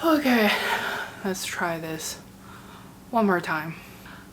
Okay, let's try this one more time.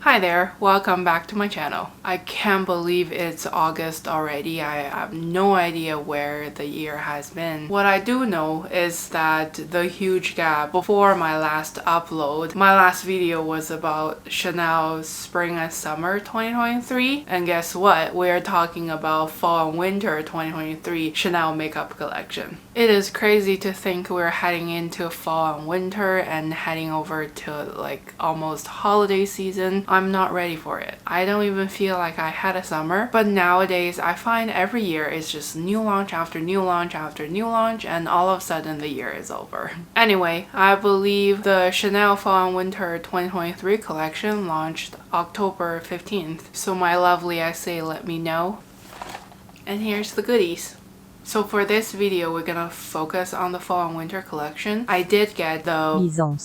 Hi there, welcome back to my channel. I can't believe it's August already. I have no idea where the year has been. What I do know is that the huge gap before my last upload, my last video was about Chanel Spring and Summer 2023. And guess what? We're talking about Fall and Winter 2023 Chanel makeup collection. It is crazy to think we're heading into fall and winter and heading over to like almost holiday season. I'm not ready for it. I don't even feel like I had a summer, but nowadays I find every year it's just new launch after new launch after new launch, and all of a sudden the year is over. Anyway, I believe the Chanel Fall and Winter 2023 collection launched October 15th, so my lovely essay let me know. And here's the goodies. So for this video, we're gonna focus on the fall and winter collection. I did get the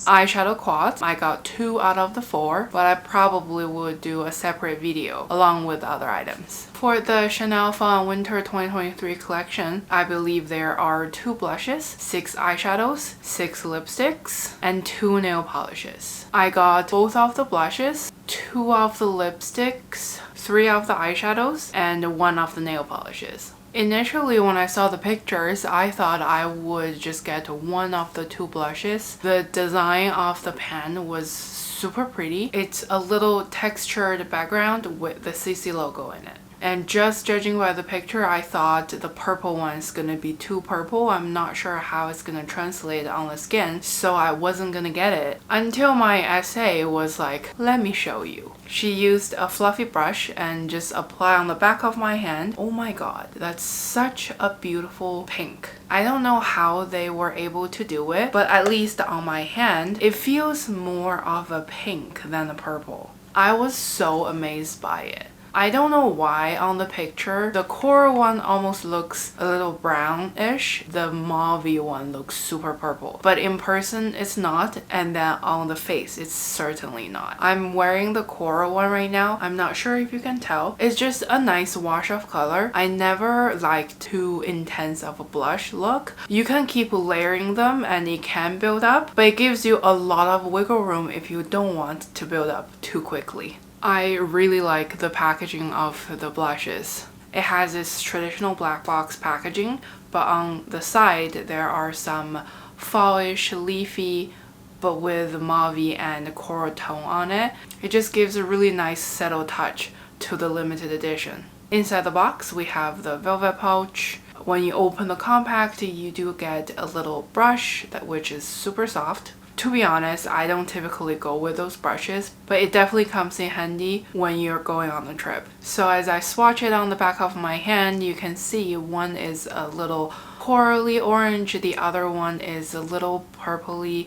eyeshadow quads. I got 2 out of the 4, but I probably would do a separate video along with other items. For the Chanel Fall and Winter 2023 collection, I believe there are 2 blushes, 6 eyeshadows, 6 lipsticks, and 2 nail polishes. I got both of the blushes, 2 of the lipsticks, 3 of the eyeshadows, and 1 of the nail polishes. Initially, when I saw the pictures, I thought I would just get 1 of the 2 blushes. The design of the pan was super pretty. It's a little textured background with the CC logo in it. And just judging by the picture, I thought the purple one is gonna be too purple. I'm not sure how it's gonna translate on the skin, so I wasn't gonna get it until my essay was like, let me show you. She used a fluffy brush and just apply on the back of my hand. Oh my god, that's such a beautiful pink. I don't know how they were able to do it, but at least on my hand, it feels more of a pink than a purple. I was so amazed by it. I don't know why on the picture, the coral one almost looks a little brownish. The mauve one looks super purple. But in person, it's not. And then on the face, it's certainly not. I'm wearing the coral one right now. I'm not sure if you can tell. It's just a nice wash of color. I never like too intense of a blush look. You can keep layering them and it can build up, but it gives you a lot of wiggle room if you don't want to build up too quickly. I really like the packaging of the blushes. It has this traditional black box packaging, but on the side there are some fallish, leafy, but with mauve and coral tone on it. It just gives a really nice settled touch to the limited edition. Inside the box we have the velvet pouch. When you open the compact, you do get a little brush which is super soft. To be honest, I don't typically go with those brushes, but it definitely comes in handy when you're going on a trip. So as I swatch it on the back of my hand, you can see one is a little corally orange, the other one is a little purpley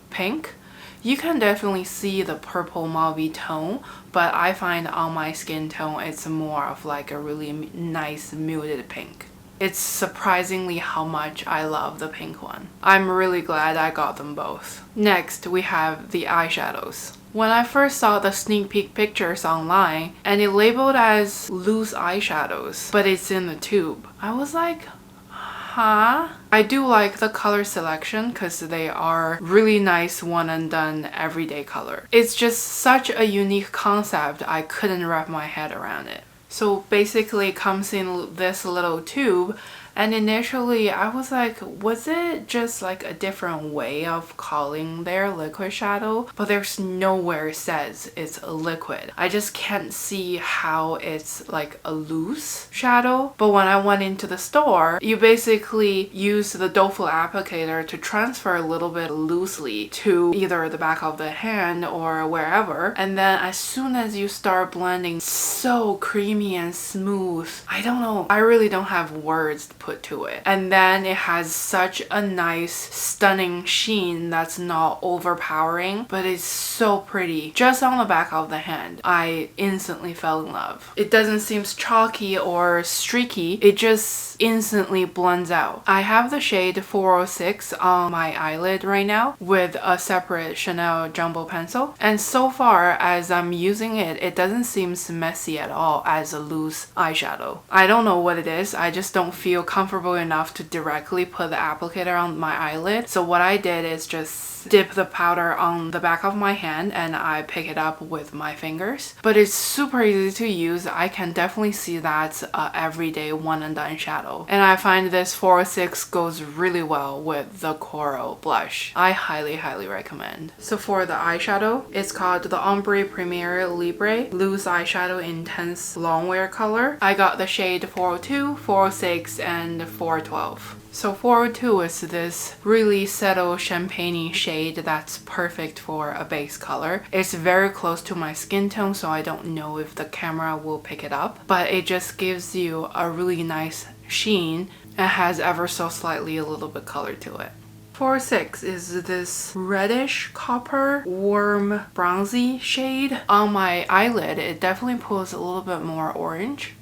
pink. You can definitely see the purple mauve tone, but I find on my skin tone it's more of like a really nice muted pink. It's surprisingly how much I love the pink one. I'm really glad I got them both. Next, we have the eyeshadows. When I first saw the sneak peek pictures online and it labeled as loose eyeshadows, but it's in the tube, I was like, huh? I do like the color selection because they are really nice one and done everyday color. It's just such a unique concept, I couldn't wrap my head around it. So basically it comes in this little tube, and initially I was like, was it just like a different way of calling their liquid shadow? But there's nowhere it says it's a liquid. I just can't see how it's like a loose shadow. But when I went into the store, you basically use the doe foot applicator to transfer a little bit loosely to either the back of the hand or wherever. And then as soon as you start blending, so creamy and smooth. I don't know. I really don't have words to put to it. And then it has such a nice stunning sheen that's not overpowering, but it's so pretty. Just on the back of the hand, I instantly fell in love. It doesn't seem chalky or streaky. It just instantly blends out. I have the shade 406 on my eyelid right now with a separate Chanel jumbo pencil, and so far as I'm using it, it doesn't seem messy at all as a loose eyeshadow. I don't know what it is, I just don't feel comfortable enough to directly put the applicator on my eyelid. So what I did is just dip the powder on the back of my hand and I pick it up with my fingers. But it's super easy to use. I can definitely see that's a everyday one and done shadow. And I find this 406 goes really well with the coral blush. I highly recommend. So for the eyeshadow, it's called the Ombre Premier Libre Loose Eyeshadow Intense Longwear Color. I got the shade 402, 406, and 412. So 402 is this really subtle champagne shade that's perfect for a base color. It's very close to my skin tone, so I don't know if the camera will pick it up, but it just gives you a really nice sheen and has ever so slightly a little bit color to it. 406 is this reddish copper warm bronzy shade. On my eyelid, it definitely pulls a little bit more orange.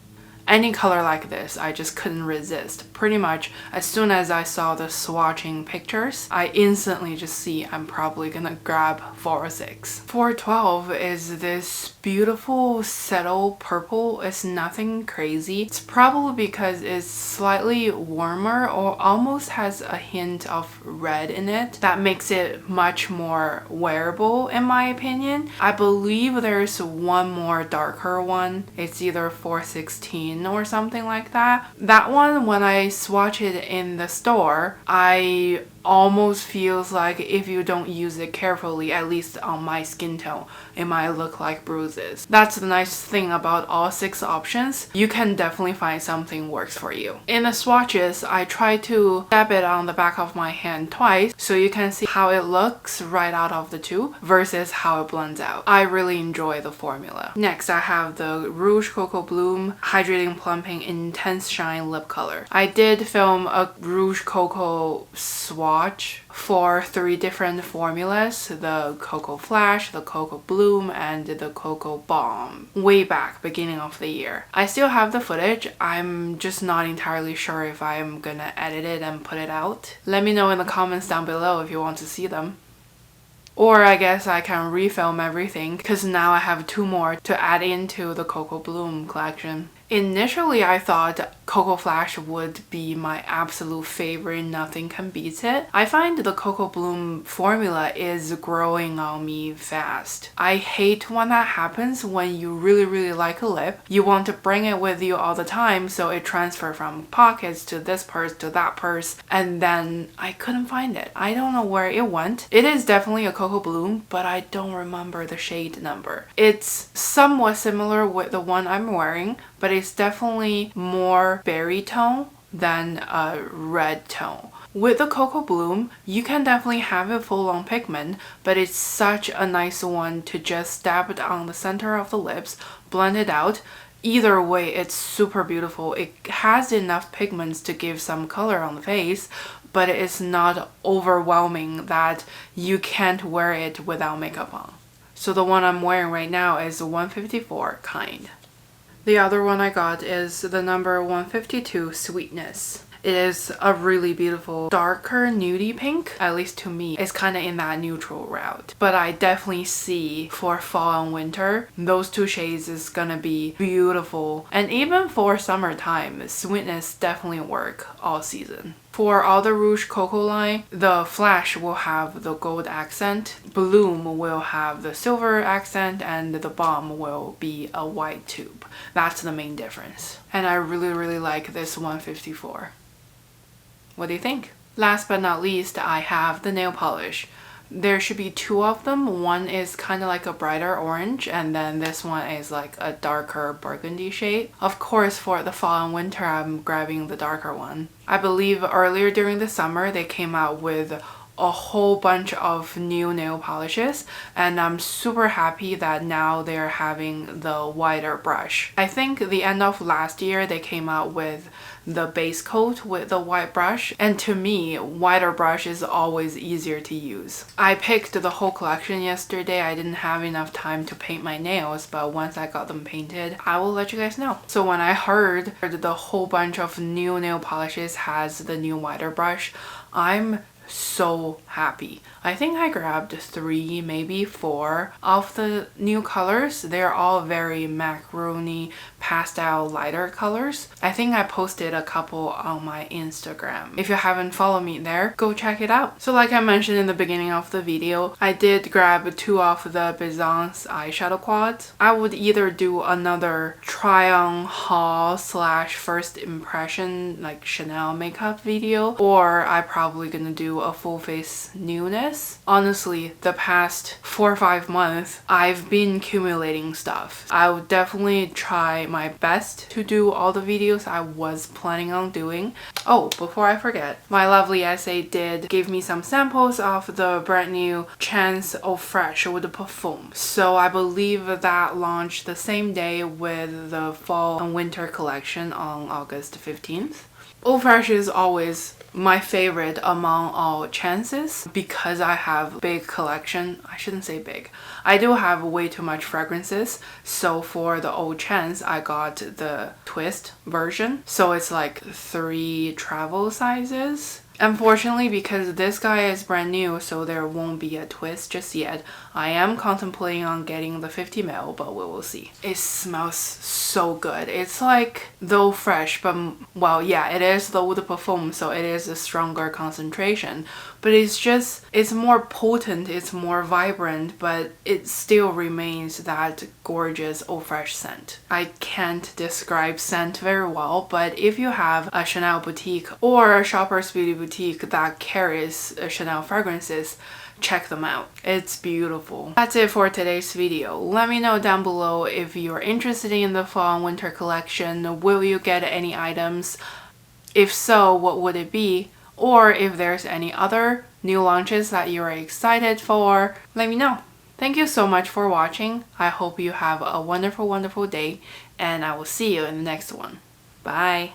Any color like this, I just couldn't resist. Pretty much as soon as I saw the swatching pictures, I instantly just see I'm probably gonna grab 406. 412 is this beautiful subtle purple. It's nothing crazy. It's probably because it's slightly warmer or almost has a hint of red in it. That makes it much more wearable in my opinion. I believe there's one more darker one. It's either 416 or something like that. That one, when I swatch it in the store, I almost feels like if you don't use it carefully, at least on my skin tone, it might look like bruises. That's the nice thing about all 6 options. You can definitely find something works for you. In the swatches, I try to dab it on the back of my hand twice so you can see how it looks right out of the tube versus how it blends out. I really enjoy the formula. Next, I have the Rouge Coco Bloom Hydrating Plumping Intense Shine Lip Color. I did film a Rouge Coco swatch for 3 different formulas, the Coco Flash, the Coco Bloom, and the Coco Balm, way back beginning of the year. I still have the footage. I'm just not entirely sure if I'm gonna edit it and put it out. Let me know in the comments down below if you want to see them. Or I guess I can refilm everything because now I have 2 more to add into the Coco Bloom collection. Initially, I thought Coco Flash would be my absolute favorite, nothing can beat it. I find the Coco Bloom formula is growing on me fast. I hate when that happens when you really like a lip. You want to bring it with you all the time, so it transfers from pockets to this purse to that purse, and then I couldn't find it. I don't know where it went. It is definitely a Coco Bloom, but I don't remember the shade number. It's somewhat similar with the one I'm wearing, but it's definitely more berry tone than a red tone. With the Coco Bloom, you can definitely have a full-on pigment, but it's such a nice one to just dab it on the center of the lips, blend it out. Either way, it's super beautiful. It has enough pigments to give some color on the face, but it's not overwhelming that you can't wear it without makeup on. So the one I'm wearing right now is 154 kind. The other one I got is the number 152 Sweetness. It is a really beautiful darker nudie pink, at least to me. It's kind of in that neutral route. But I definitely see for fall and winter, those 2 shades is gonna be beautiful. And even for summertime, Sweetness definitely work all season. For all the Rouge Coco line, the Flash will have the gold accent, Bloom will have the silver accent, and the Balm will be a white tube. That's the main difference. And I really like this 154. What do you think? Last but not least, I have the nail polish. There should be 2 of them. One is kind of like a brighter orange, and then this one is like a darker burgundy shade. Of course, for the fall and winter, I'm grabbing the darker one. I believe earlier during the summer, they came out with a whole bunch of new nail polishes, and I'm super happy that now they're having the wider brush. I think the end of last year, they came out with the base coat with the white brush, and to me, whiter brush is always easier to use. I picked the whole collection yesterday. I didn't have enough time to paint my nails, but once I got them painted, I will let you guys know. So when I heard the whole bunch of new nail polishes has the new whiter brush, I'm so happy. I think I grabbed 3, maybe 4 of the new colors. They're all very macaroni pastel lighter colors. I think I posted a couple on my Instagram. If you haven't followed me there, go check it out. So like I mentioned in the beginning of the video, I did grab 2 of the Bizance eyeshadow quads. I would either do another try on haul / first impression like Chanel makeup video, or I probably gonna do a full face newness. Honestly, the past 4 or 5 months, I've been accumulating stuff. I would definitely try my best to do all the videos I was planning on doing. Oh, before I forget, my lovely essay did give me some samples of the brand new Chance Eau Fraiche Eau de Parfum. So I believe that launched the same day with the fall and winter collection on August 15th. Eau Fraiche is always my favorite among all Chances because I have big collection. I shouldn't say big. I do have way too much fragrances. So for the old Chance, I got the twist version. So it's like 3 travel sizes. Unfortunately, because this guy is brand new, so there won't be a twist just yet. I am contemplating on getting the 50 ml, but we will see. It smells so good. It's like though fresh, but well, yeah, it is the Eau de Parfum, so it is a stronger concentration. But it's more potent, it's more vibrant, but it still remains that gorgeous Eau Fraiche scent. I can't describe scent very well, but if you have a Chanel boutique or a Shoppers Beauty boutique that carries Chanel fragrances, check them out. It's beautiful. That's it for today's video. Let me know down below if you're interested in the fall and winter collection. Will you get any items? If so, what would it be? Or if there's any other new launches that you're excited for, let me know. Thank you so much for watching. I hope you have a wonderful, wonderful day, and I will see you in the next one. Bye.